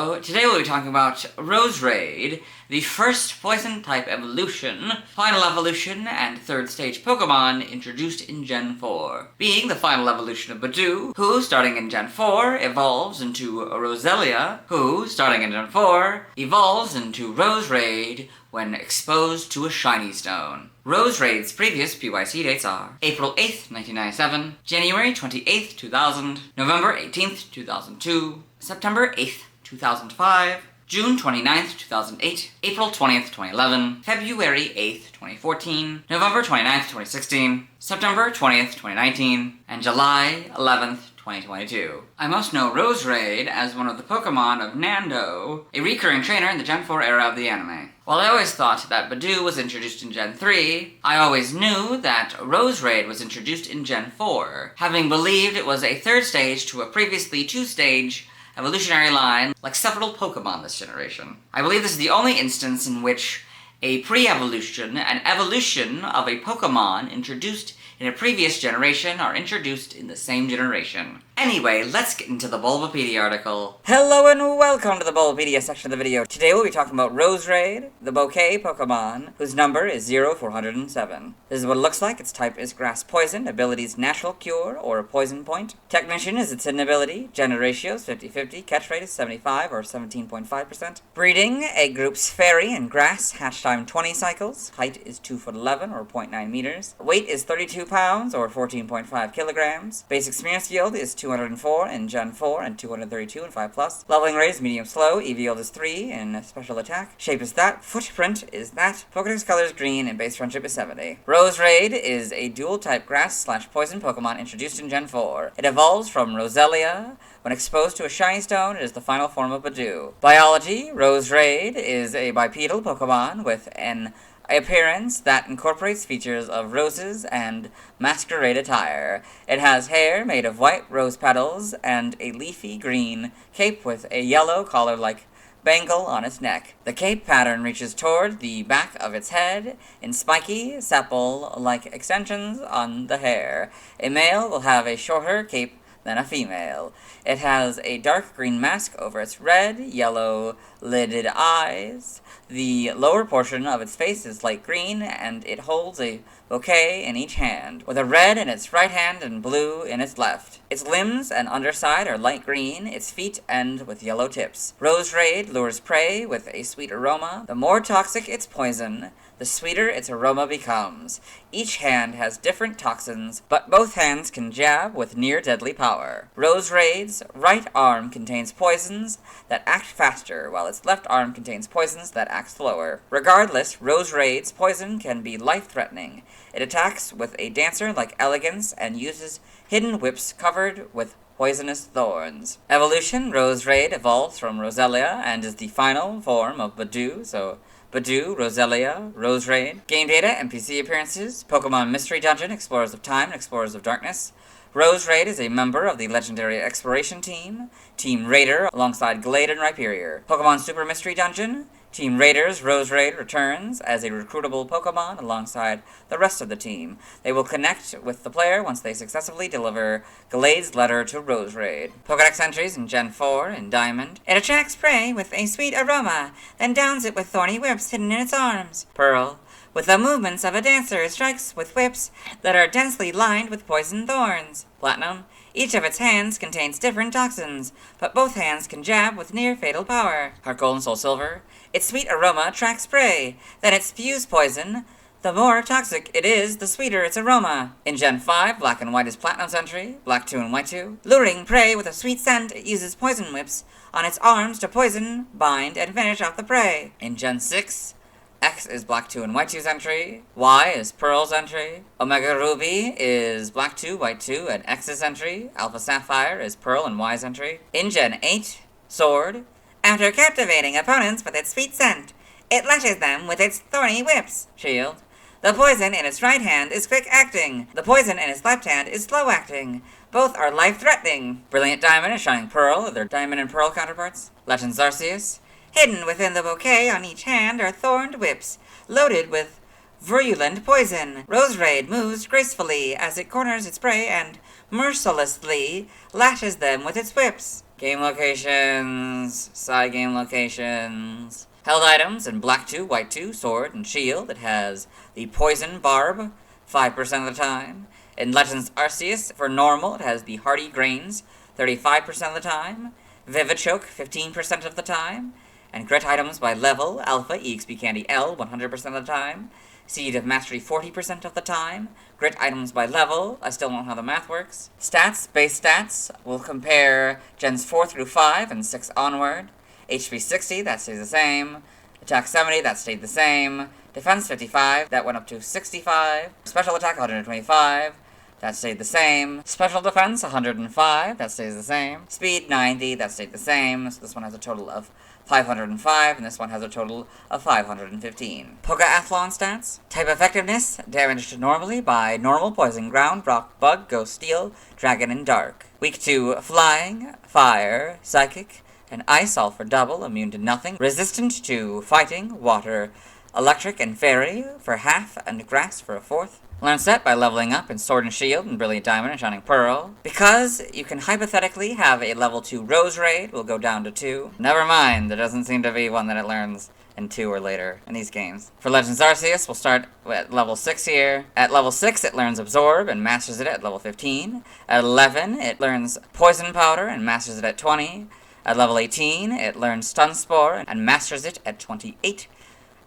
So, today we'll be talking about Roserade, the first Poison-type evolution, final evolution, and third stage Pokémon introduced in Gen 4. Being the final evolution of Budew, who, starting in Gen 4, evolves into Roselia, who, starting in Gen 4, evolves into Roserade when exposed to a shiny stone. Roserade's previous PYC dates are April 8th, 1997, January 28th, 2000, November 18th, 2002, September 8th, 2005, June 29th, 2008, April 20th, 2011, February 8th, 2014, November 29th, 2016, September 20th, 2019, and July 11th, 2022. I most know Roserade as one of the Pokémon of Nando, a recurring trainer in the Gen 4 era of the anime. While I always thought that Budew was introduced in Gen 3, I always knew that Roserade was introduced in Gen 4, having believed it was a third stage to a previously two-stage evolutionary line like several Pokémon this generation. I believe this is the only instance in which a pre-evolution and evolution of a Pokémon introduced in a previous generation are introduced in the same generation. Anyway, let's get into the Bulbapedia article. Hello and welcome to the Bulbapedia section of the video. Today we'll be talking about Roserade, the bouquet Pokemon, whose number is 0407. This is what it looks like. Its type is Grass Poison, abilities Natural Cure, or Poison Point. Technician is its hidden ability, gender ratio is 50-50, catch rate is 75 or 17.5%. Breeding, egg groups Fairy and Grass, hatch time 20 cycles, height is 2'11" or 0.9 meters. Weight is 32 pounds or 14.5 kilograms. Basic experience yield is 204 in Gen 4 and 232 in 5+. Leveling rate is medium slow, EV yield is 3 in special attack. Shape is that, footprint is that, Pokédex color is green, and base friendship is 70. Roserade is a dual-type grass/poison Pokémon introduced in Gen 4. It evolves from Roselia. When exposed to a shiny stone, it is the final form of Budew. Biology, Roserade is a bipedal Pokémon with an appearance that incorporates features of roses and masquerade attire. It has hair made of white rose petals and a leafy green cape with a yellow collar-like bangle on its neck. The cape pattern reaches toward the back of its head in spiky, sepal-like extensions on the hair. A male will have a shorter cape than a female. It has a dark green mask over its red, yellow-lidded eyes. The lower portion of its face is light green, and it holds a bouquet in each hand, with a red in its right hand and blue in its left. Its limbs and underside are light green, its feet end with yellow tips. Roserade lures prey with a sweet aroma. The more toxic its poison, the sweeter its aroma becomes. Each hand has different toxins, but both hands can jab with near-deadly power. Roserade's right arm contains poisons that act faster, while its left arm contains poisons that act slower. Regardless, Roserade's poison can be life-threatening. It attacks with a dancer-like elegance and uses hidden whips covered with poisonous thorns. Evolution, Roserade evolves from Roselia and is the final form of Budew, so Budew, Roselia, Roserade. Game data, NPC appearances, Pokemon Mystery Dungeon, Explorers of Time, and Explorers of Darkness. Roserade is a member of the legendary Exploration Team, Team Raider, alongside Glade and Rhyperior. Pokemon Super Mystery Dungeon, Team Raiders, Roserade returns as a recruitable Pokemon alongside the rest of the team. They will connect with the player once they successfully deliver Glade's letter to Roserade. Pokédex entries in Gen 4 in Diamond. It attracts prey with a sweet aroma, then downs it with thorny whips hidden in its arms. Pearl. With the movements of a dancer, it strikes with whips that are densely lined with poison thorns. Platinum. Each of its hands contains different toxins, but both hands can jab with near-fatal power. Heart Gold and Soul Silver. Its sweet aroma attracts prey, then it spews poison. The more toxic it is, the sweeter its aroma. In Gen 5, Black and White is Platinum's entry, Black 2 and White 2. Luring prey with a sweet scent, it uses poison whips on its arms to poison, bind, and finish off the prey. In Gen 6, X is Black 2 and White 2's entry. Y is Pearl's entry. Omega Ruby is Black 2, White 2, and X's entry. Alpha Sapphire is Pearl and Y's entry. In Gen 8, Sword. After captivating opponents with its sweet scent, it lashes them with its thorny whips. Shield. The poison in its right hand is quick-acting. The poison in its left hand is slow-acting. Both are life-threatening. Brilliant Diamond and Shining Pearl are their Diamond and Pearl counterparts. Legends Arceus. Hidden within the bouquet on each hand are thorned whips, loaded with virulent poison. Roserade moves gracefully as it corners its prey and mercilessly lashes them with its whips. Game locations, side game locations. Held items in Black 2, White 2, Sword, and Shield. It has the Poison Barb, 5% of the time. In Legends Arceus, for normal, it has the Hardy Grains, 35% of the time. Vivid Choke, 15% of the time. And Grit items by level, Alpha, EXP Candy L, 100% of the time. Seed of Mastery, 40% of the time. Grit items by level, I still don't know how the math works. Stats, base stats, we'll compare Gens 4 through 5 and 6 onward. HP 60, that stays the same. Attack 70, that stayed the same. Defense 55, that went up to 65. Special attack 125, that stayed the same. Special defense 105, that stays the same. Speed 90, that stayed the same. So this one has a total of 505, and this one has a total of 515. Pokeathlon stats. Type effectiveness, damaged normally by normal, poison, ground, rock, bug, ghost, steel, dragon, and dark. Weak to flying, fire, psychic, and ice, all for double, immune to nothing. Resistant to fighting, water, electric, and fairy for half, and grass for a fourth. Learn set by leveling up in Sword and Shield and Brilliant Diamond and Shining Pearl. Because you can hypothetically have a level 2 Roserade, will go down to 2. Never mind, there doesn't seem to be one that it learns in 2 or later in these games. For Legends Arceus, we'll start at level 6 here. At level 6, it learns Absorb and masters it at level 15. At 11, it learns Poison Powder and masters it at 20. At level 18, it learns Stun Spore and masters it at 28.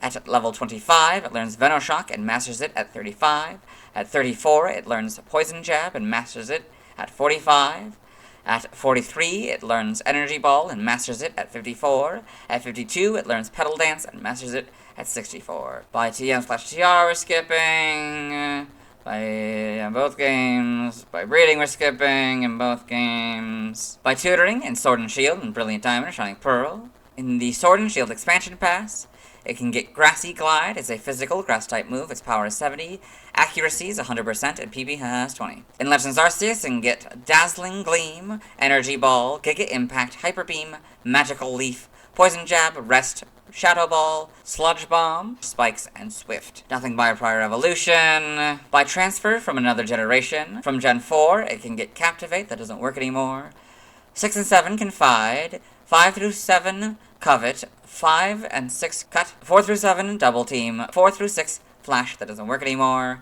At level 25, it learns Venoshock and masters it at 35. At 34, it learns Poison Jab and masters it at 45. At 43, it learns Energy Ball and masters it at 54. At 52, it learns Petal Dance and masters it at 64. By TM/TR, we're skipping. By both games. By breeding, we're skipping in both games. By tutoring in Sword and Shield and Brilliant Diamond and Shining Pearl. In the Sword and Shield expansion pass, it can get Grassy Glide. It's a physical grass-type move. Its power is 70. Accuracy is 100%, and PP has 20. In Legends Arceus, it can get Dazzling Gleam, Energy Ball, Giga Impact, Hyper Beam, Magical Leaf, Poison Jab, Rest, Shadow Ball, Sludge Bomb, Spikes, and Swift. Nothing by a prior evolution. By transfer from another generation. From Gen 4, it can get Captivate. That doesn't work anymore. 6 and 7, Confide. 5 through 7, Covet. 5 and 6, Cut. 4 through 7, Double Team. 4 through 6, Flash. That doesn't work anymore.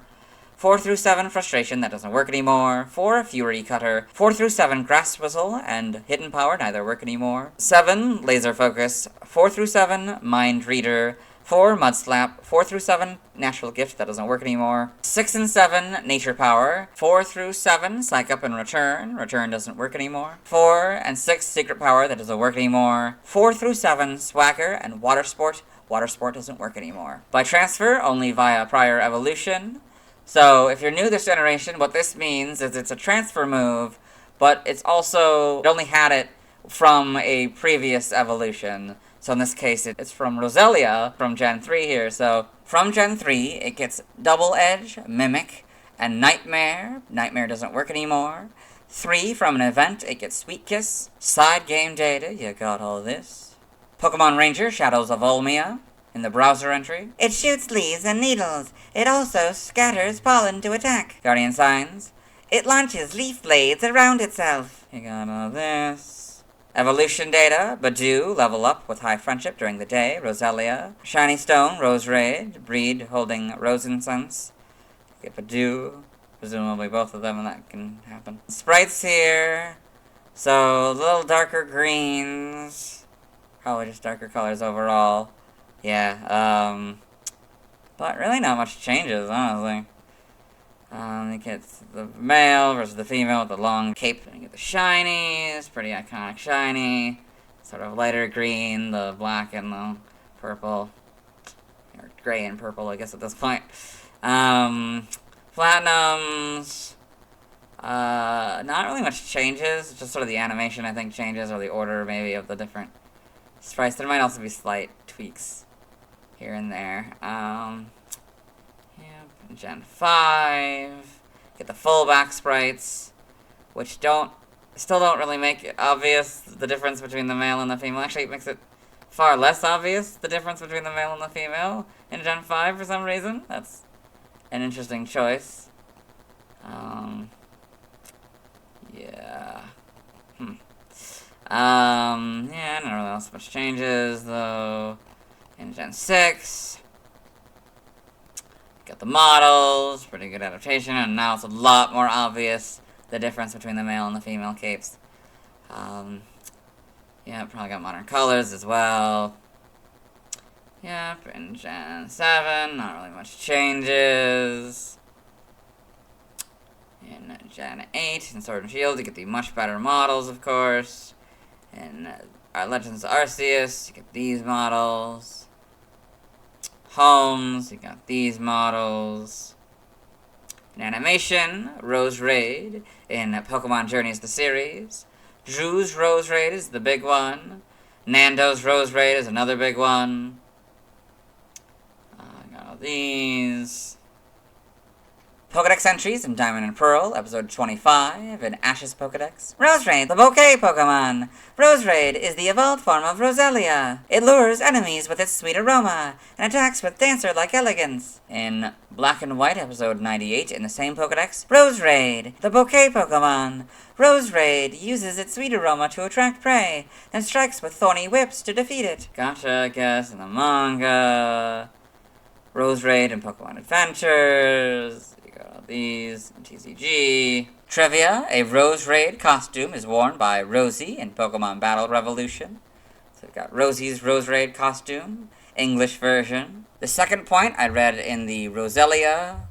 4 through 7, Frustration. That doesn't work anymore. 4, Fury Cutter. 4 through 7, Grass Whistle and Hidden Power. Neither work anymore. 7, Laser Focus. 4 through 7, Mind Reader. 4, Mud Slap. 4 through 7, Natural Gift. That doesn't work anymore. 6 and 7, Nature Power. 4 through 7, Psych Up and Return. Return doesn't work anymore. 4 and 6, Secret Power. That doesn't work anymore. 4 through 7, Swagger and Water Sport. Water Sport doesn't work anymore. By transfer, only via prior evolution. So, if you're new to this generation, what this means is it's a transfer move, but it's also, it only had it from a previous evolution. So in this case, it's from Roselia, from Gen 3 here. So, from Gen 3, it gets Double Edge, Mimic, and Nightmare. Nightmare doesn't work anymore. 3, from an event, it gets Sweet Kiss. Side game data, you got all this. Pokemon Ranger, Shadows of Olmia. In the browser entry, it shoots leaves and needles. It also scatters pollen to attack. Guardian Signs, it launches leaf blades around itself. You got all this. Evolution data, Badoo, level up with high friendship during the day. Roselia, Shiny Stone, Roserade, breed holding Rose Incense. Get Badoo, presumably both of them, and that can happen. Sprites here, so a little darker greens. Probably just darker colors overall. Yeah, but really not much changes, honestly. You get the male versus the female with the long cape. And you get the shinies, pretty iconic shiny. Sort of lighter green, the black and the purple. Or gray and purple, I guess, at this point. Platinums. Not really much changes. Just sort of the animation, I think, changes, or the order, maybe, of the different sprites. There might also be slight tweaks here and there. Gen 5. Get the full back sprites, which still don't really make it obvious the difference between the male and the female. Actually, it makes it far less obvious, the difference between the male and the female in Gen 5 for some reason. That's an interesting choice. Yeah. Yeah, not really else much changes, though. In Gen 6. Got the models, pretty good adaptation, and now it's a lot more obvious the difference between the male and the female capes. Yeah, probably got modern colors as well. Yep, in Gen 7, not really much changes. In Gen 8, in Sword and Shield, you get the much better models, of course. In Legends of Arceus, you get these models. Homes, you got these models. In animation, Roserade. In Pokemon Journeys the series. Drew's Roserade is the big one. Nando's Roserade is another big one. Got all these. Pokedex entries in Diamond and Pearl, episode 25, in Ash's Pokedex. Roserade, the bouquet Pokemon. Roserade is the evolved form of Roselia. It lures enemies with its sweet aroma, and attacks with dancer-like elegance. In Black and White, episode 98, in the same Pokedex. Roserade, the bouquet Pokemon. Roserade uses its sweet aroma to attract prey, then strikes with thorny whips to defeat it. Gotcha, I guess, in the manga. Roserade in Pokemon Adventures. These in TCG. Trivia: a Roserade costume is worn by Rosie in Pokemon Battle Revolution. So we've got Rosie's Roserade costume, English version. The second point I read in the Roselia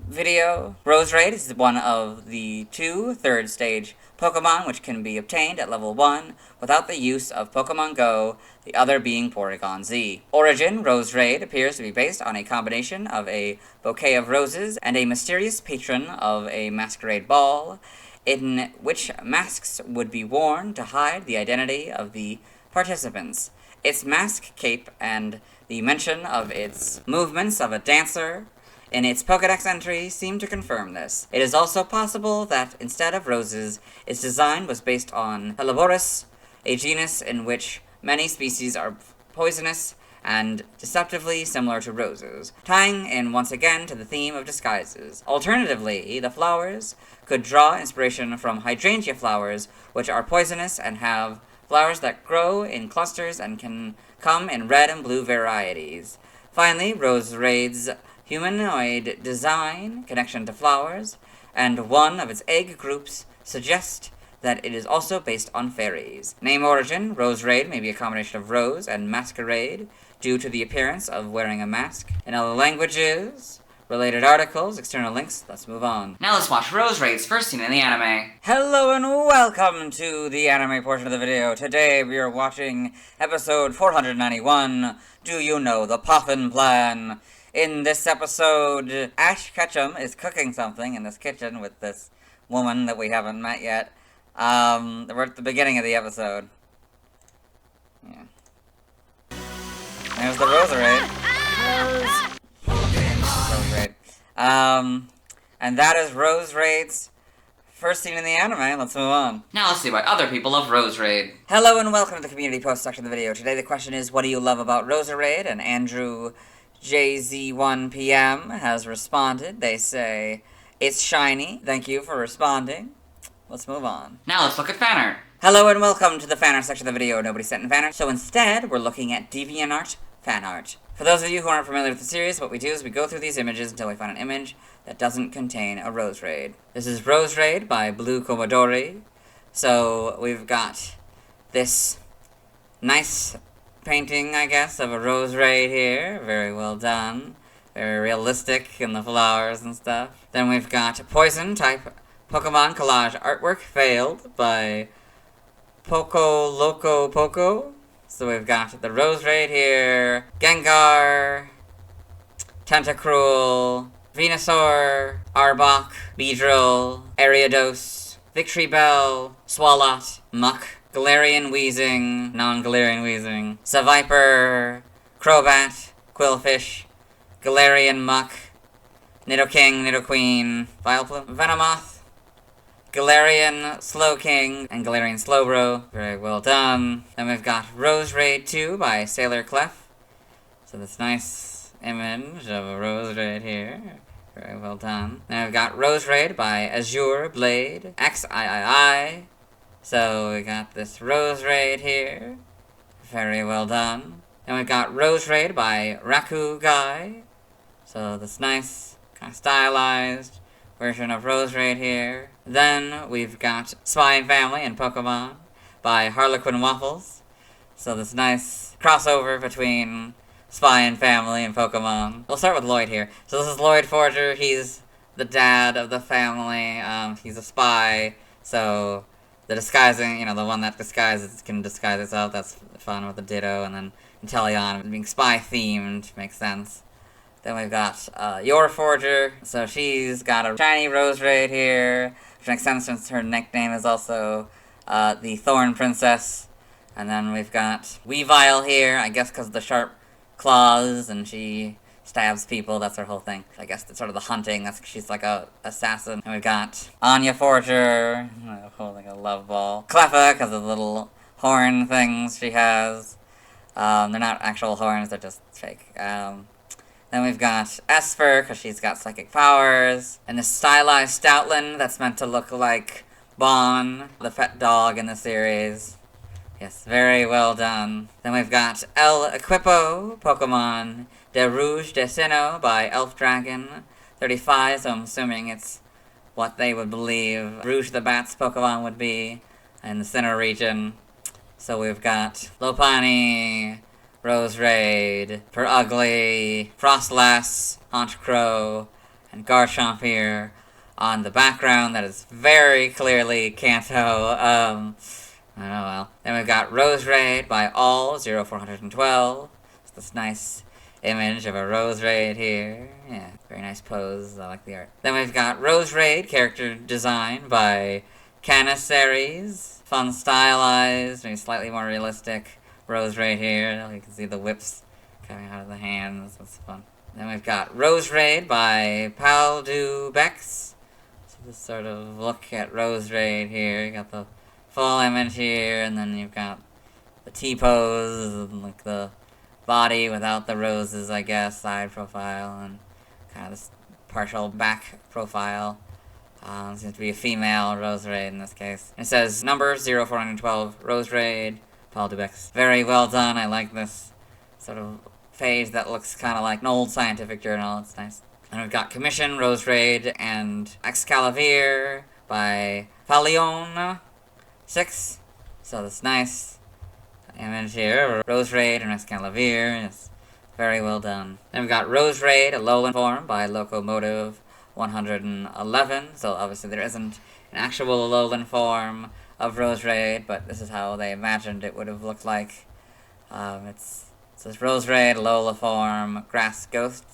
video. Roserade is one of the 2 third stage Pokemon which can be obtained at level 1 without the use of Pokemon Go, the other being Porygon Z. Origin: Roserade appears to be based on a combination of a bouquet of roses and a mysterious patron of a masquerade ball, in which masks would be worn to hide the identity of the participants. Its mask, cape, and the mention of its movements of a dancer in its Pokedex entry seem to confirm this. It is also possible that, instead of roses, its design was based on Helleborus, a genus in which many species are poisonous and deceptively similar to roses, tying in once again to the theme of disguises. Alternatively, the flowers could draw inspiration from hydrangea flowers, which are poisonous and have flowers that grow in clusters and can come in red and blue varieties. Finally, Roserade's humanoid design, connection to flowers, and one of its egg groups suggest that it is also based on fairies. Name origin: Roserade may be a combination of rose and masquerade, due to the appearance of wearing a mask. In other languages, related articles, external links, let's move on. Now let's watch Roserade's first scene in the anime. Hello and welcome to the anime portion of the video. Today we are watching episode 491, Do You Know the Poffin Plan? In this episode, Ash Ketchum is cooking something in this kitchen with this woman that we haven't met yet. We're at the beginning of the episode. Yeah. There's the Roserade. Roserade. And that is Roserade's first scene in the anime. Let's move on. Now let's see what other people love Roserade. Hello and welcome to the community post section of the video. Today the question is, what do you love about Roserade? And Andrew JZ1PM has responded. They say, it's shiny. Thank you for responding. Let's move on. Now let's look at fan art. Hello and welcome to the fan art section of the video. Nobody sent in fan art, so instead we're looking at DeviantArt fan art. For those of you who aren't familiar with the series, what we do is we go through these images until we find an image that doesn't contain a Roserade. This is Roserade by Blue Komodori. So we've got this nice painting, I guess, of a Roserade here. Very well done. Very realistic in the flowers and stuff. Then we've got Poison type Pokemon collage artwork failed by Poco Loco Poco. So we've got the Roserade here, Gengar, Tentacruel, Venusaur, Arbok, Beedrill, Ariados, Victory Bell, Swalot, Muck, Galarian Weezing, non-Galarian Weezing, Seviper, Crobat, Quillfish, Galarian Muck, Nidoking, Nidoqueen, Vileplume, Venomoth, Galarian Slowking, and Galarian Slowbro. Very well done. Then we've got Roserade 2 by Sailor Clef. So this nice image of a Roserade here. Very well done. Then we've got Roserade by Azure Blade, XIII, So we got this Roserade here. Very well done. Then we've got Roserade by Raku Guy. So this nice, kind of stylized version of Roserade here. Then we've got Spy and Family and Pokemon by Harlequin Waffles. So this nice crossover between Spy and Family and Pokemon. We'll start with Lloyd here. So this is Lloyd Forger. He's the dad of the family. He's a spy. So the disguising, the one that disguises can disguise itself. That's fun with the Ditto. And then Inteleon being spy-themed makes sense. Then we've got Your Forger. So she's got a shiny Roserade here, which makes sense since her nickname is also the Thorn Princess. And then we've got Weavile here, I guess because of the sharp claws, and she stabs people, that's her whole thing. I guess it's sort of the hunting, she's like a assassin. And we've got Anya Forger, holding a love ball. Cleffa, because of the little horn things she has. They're not actual horns, they're just fake. Then we've got Esper, because she's got psychic powers. And this stylized Stoutland that's meant to look like Bon, the pet dog in the series. Yes, very well done. Then we've got El Equipo, Pokemon De Rouge de Sinnoh by Elf Dragon 35, so I'm assuming it's what they would believe Rouge the Bat's Pokemon would be in the Sinnoh region. So we've got Lopunny, Roserade, Ugly, Frostlass, Honchkrow, and Garchomp here on the background that is very clearly Kanto. Oh well. Then we've got Roserade by All0412. It's this nice image of a Roserade here. Yeah, very nice pose. I like the art. Then we've got Roserade character design by Caniceres. Fun stylized, maybe slightly more realistic Roserade here. You can see the whips coming out of the hands. That's fun. Then we've got Roserade by Paldubex. So this sort of look at Roserade here. You got the full image here, and then you've got the T-pose, and like the body without the roses, I guess, side profile, and kind of this partial back profile. Seems to be a female Roserade in this case. It says number 0412, Roserade, Paldubex. Very well done, I like this sort of page that looks kind of like an old scientific journal, it's nice. And we've got Commission, Roserade, and Excalibur by Falion 6. So this nice image here, Roserade and Excalibur. It's very well done. Then we've got Roserade, a Alolan form by Locomotive 111. So obviously there isn't an actual Alolan form of Roserade, but this is how they imagined it would have looked like. It says Roserade, Alola form, Grass Ghost.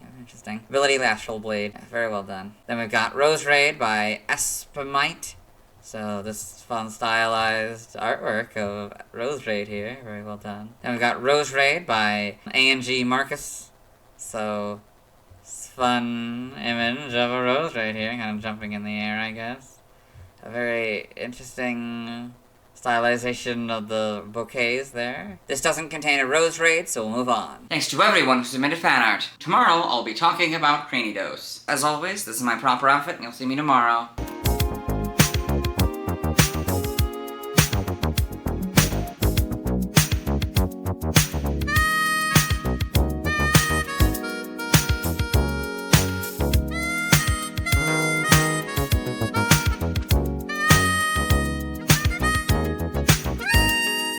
Yeah, interesting. Ability Astral Blade. Yeah, very well done. Then we've got Roserade by Espamite. So this fun stylized artwork of Roserade here, very well done. Then we've got Roserade by A&G Marcus. So this fun image of a Roserade here, kind of jumping in the air, I guess. A very interesting stylization of the bouquets there. This doesn't contain a Roserade, so we'll move on. Thanks to everyone who submitted fan art. Tomorrow, I'll be talking about Cranidos. As always, this is my proper outfit, and you'll see me tomorrow.